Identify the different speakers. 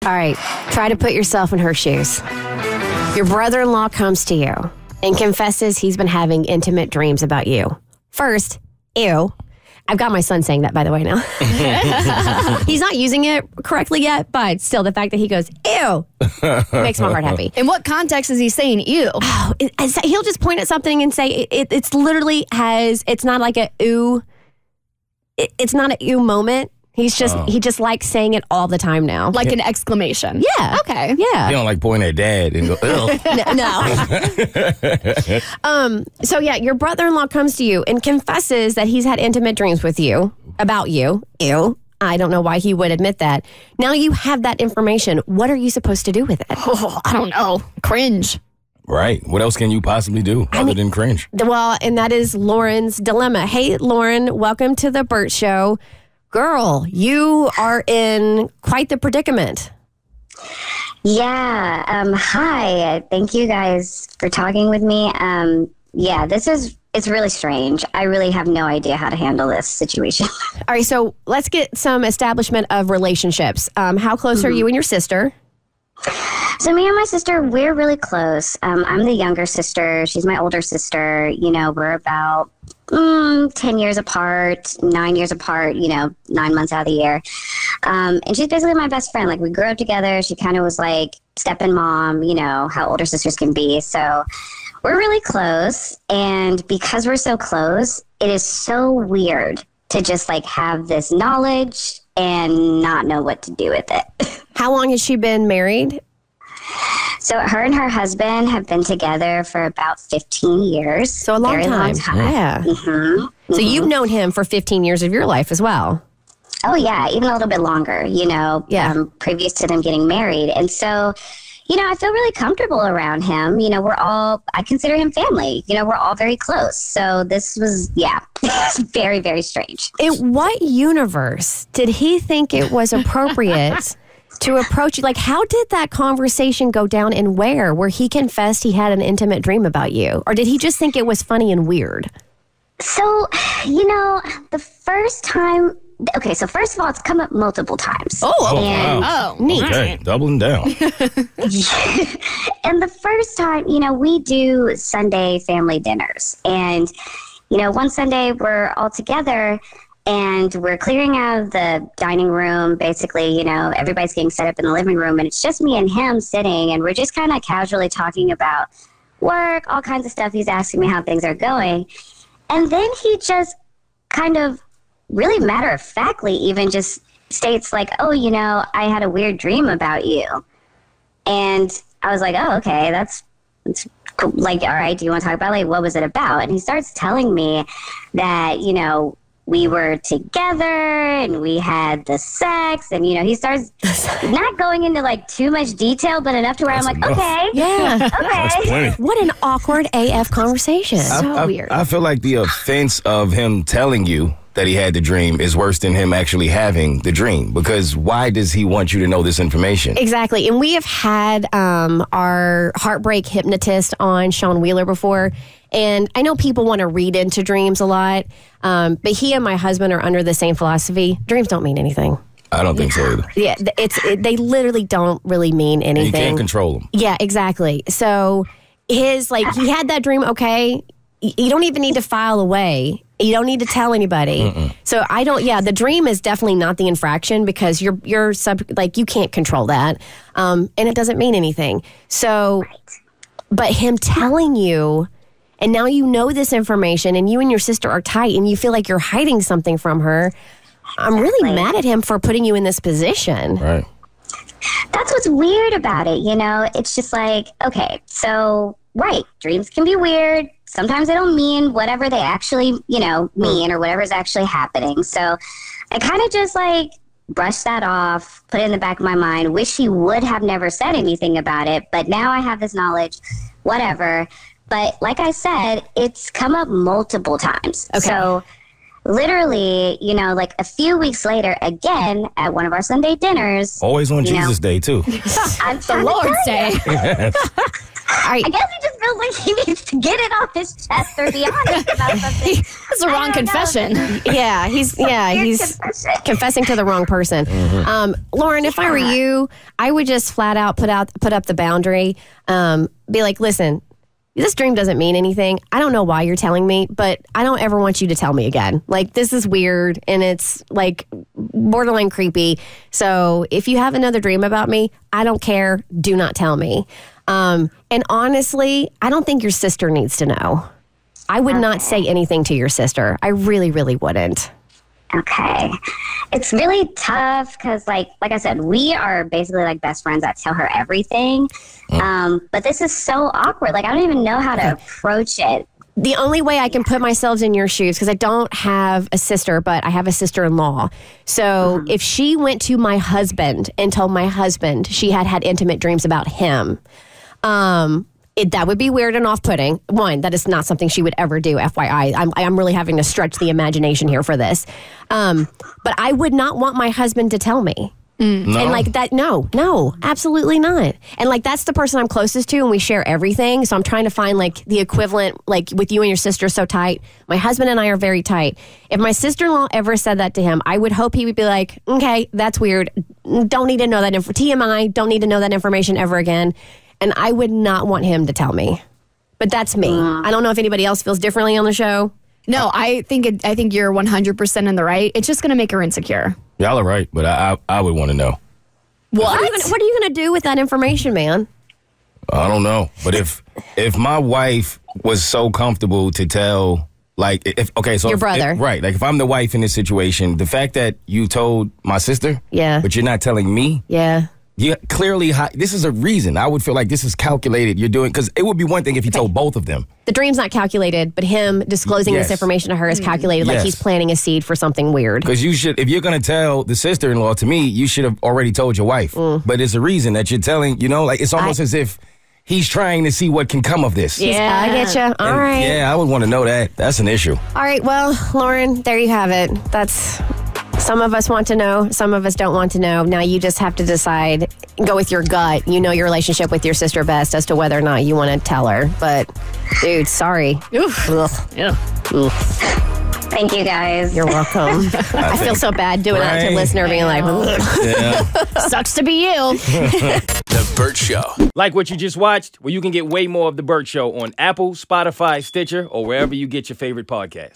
Speaker 1: All right, try to put yourself in her shoes. Your brother-in-law comes to you and confesses he's been having intimate dreams about you. First, ew. I've got my son saying that, by the way, now. He's not using it correctly yet, but still, the fact that he goes, ew, makes my heart happy.
Speaker 2: In what context is he saying ew?
Speaker 1: Oh, he'll just point at something and say, it's literally it's not like a ew, it's not an ew moment. He just likes saying it all the time now.
Speaker 2: Like an exclamation.
Speaker 1: Yeah.
Speaker 2: Okay.
Speaker 1: Yeah.
Speaker 3: You don't like pointing at dad and go, ugh.
Speaker 1: No. So yeah, your brother-in-law comes to you and confesses that he's had intimate dreams with you, about you. Ew. I don't know why he would admit that. Now you have that information. What are you supposed to do with it?
Speaker 2: Oh, I don't know. Cringe.
Speaker 3: Right. What else can you possibly do other than cringe?
Speaker 1: Well, and that is Lauren's dilemma. Hey, Lauren, welcome to the Bert Show. Girl, you are in quite the predicament.
Speaker 4: Yeah. Hi. Thank you guys for talking with me. Yeah, it's really strange. I really have no idea how to handle this situation.
Speaker 1: All right, so let's get some establishment of relationships. How close are you and your sister?
Speaker 4: So me and my sister, we're really close. I'm the younger sister. She's my older sister. You know, we're about 10 years apart, 9 years apart, 9 months out of the year. And she's basically my best friend. Like, we grew up together. She kind of was like step-in mom, how older sisters can be. So we're really close. And because we're so close, it is so weird to just like have this knowledge and not know what to do with it.
Speaker 1: How long has she been married?
Speaker 4: So her and her husband have been together for about 15 years.
Speaker 1: So a long time. Yeah.
Speaker 4: Mm-hmm.
Speaker 1: So you've known him for 15 years of your life as well.
Speaker 4: Oh, yeah. Even a little bit longer, previous to them getting married. And so, I feel really comfortable around him. I consider him family. We're all very close. So this was, very, very strange.
Speaker 1: In what universe did he think it was appropriate to approach you? Like, how did that conversation go down and where he confessed he had an intimate dream about you? Or did he just think it was funny and weird?
Speaker 4: So, the first time... Okay, so first of all, it's come up multiple times.
Speaker 3: Wow.
Speaker 1: Neat.
Speaker 3: Okay, doubling down.
Speaker 4: And the first time, we do Sunday family dinners. And, one Sunday we're all together and we're clearing out of the dining room. Basically, everybody's getting set up in the living room and it's just me and him sitting and we're just kind of casually talking about work, all kinds of stuff. He's asking me how things are going. And then he just kind of really matter-of-factly even just states like, oh, I had a weird dream about you. And I was like, oh, okay, that's cool. Like, all right, do you want to talk about, like, what was it about? And he starts telling me that, we were together and we had the sex and, he starts not going into, like, too much detail, but enough to where I'm like,
Speaker 3: enough.
Speaker 4: Okay.
Speaker 1: Yeah.
Speaker 4: Okay.
Speaker 1: What an awkward AF conversation. So weird.
Speaker 3: I feel like the offense of him telling you that he had the dream is worse than him actually having the dream, because why does he want you to know this information?
Speaker 1: Exactly. And we have had our heartbreak hypnotist on, Sean Wheeler, before. And I know people want to read into dreams a lot, but he and my husband are under the same philosophy. Dreams don't mean anything.
Speaker 3: I don't think so either.
Speaker 1: Yeah, they literally don't really mean anything.
Speaker 3: And you can't control them.
Speaker 1: Yeah, exactly. So he had that dream, okay, you don't even need to file away. You don't need to tell anybody. Mm-mm. So the dream is definitely not the infraction because you can't control that. And it doesn't mean anything. So, but him telling you, and now you know this information and you and your sister are tight and you feel like you're hiding something from her. I'm really mad at him for putting you in this position.
Speaker 3: Right.
Speaker 4: That's what's weird about it, It's just like, okay, so, right, dreams can be weird. Sometimes they don't mean whatever they actually, mean or whatever's actually happening. So I kind of just like brushed that off, put it in the back of my mind, wish he would have never said anything about it. But now I have this knowledge, whatever. But like I said, it's come up multiple times. Okay. So literally, like a few weeks later, again, at one of our Sunday dinners.
Speaker 3: Always on Jesus Day, too.
Speaker 2: The Lord's Day.
Speaker 4: I guess he just feels feels like he needs to get it off his chest or be honest about something.
Speaker 2: That's the wrong confession.
Speaker 1: Yeah, he's
Speaker 4: Confession.
Speaker 1: confessing to the wrong person. Lauren, if I were you, I would just flat out put up the boundary. Be like, listen, this dream doesn't mean anything. I don't know why you're telling me, but I don't ever want you to tell me again. Like, this is weird and it's like borderline creepy. So if you have another dream about me, I don't care. Do not tell me. And honestly, I don't think your sister needs to know. I would not say anything to your sister. I really, really wouldn't.
Speaker 4: Okay. It's really tough because, like I said, we are basically like best friends. I tell her everything. But this is so awkward. Like, I don't even know how to approach it.
Speaker 1: The only way I can put myself in your shoes, because I don't have a sister, but I have a sister-in-law. So if she went to my husband and told my husband she had intimate dreams about him, that would be weird and off-putting. One, that is not something she would ever do, FYI. I'm really having to stretch the imagination here for this. But I would not want my husband to tell me.
Speaker 3: No.
Speaker 1: And like that, no, absolutely not. And like, that's the person I'm closest to and we share everything. So I'm trying to find like the equivalent, like with you and your sister so tight. My husband and I are very tight. If my sister-in-law ever said that to him, I would hope he would be like, okay, that's weird. Don't need to know that TMI, don't need to know that information ever again. And I would not want him to tell me. But that's me. I don't know if anybody else feels differently on the show.
Speaker 2: No, I think you're 100% in the right. It's just going to make her insecure.
Speaker 3: Y'all are right, but I would want to know.
Speaker 1: What are you going to do with that information, man?
Speaker 3: I don't know. But if my wife was so comfortable to tell, like,
Speaker 1: Your brother.
Speaker 3: Right. Like, if I'm the wife in this situation, the fact that you told my sister,
Speaker 1: Yeah.
Speaker 3: but you're not telling me,
Speaker 1: Yeah.
Speaker 3: you clearly, this is a reason. I would feel like this is calculated. You're doing, because it would be one thing if you told both of them.
Speaker 1: The dream's not calculated, but him disclosing this
Speaker 3: Yes.
Speaker 1: information to her is calculated, like
Speaker 3: Yes.
Speaker 1: he's planting a seed for something weird.
Speaker 3: Because you should, if you're going to tell the sister-in-law to me, you should have already told your wife. But there's a reason that you're telling, like, it's almost as if he's trying to see what can come of this.
Speaker 1: Yeah, I get you. All right.
Speaker 3: Yeah, I would want to know that. That's an issue.
Speaker 1: All right. Well, Lauren, there you have it. That's some of us want to know. Some of us don't want to know. Now you just have to decide, go with your gut. You know your relationship with your sister best as to whether or not you want to tell her. But, dude, sorry.
Speaker 2: Oof.
Speaker 1: Ugh.
Speaker 2: Yeah.
Speaker 1: Ugh.
Speaker 4: Thank you, guys.
Speaker 1: You're welcome. I feel so bad doing that to a
Speaker 3: Right.
Speaker 1: listener, being like, ugh.
Speaker 3: Yeah.
Speaker 2: Sucks to be you.
Speaker 5: The Bert Show.
Speaker 6: Like what you just watched? Well, you can get way more of The Bert Show on Apple, Spotify, Stitcher, or wherever you get your favorite podcasts.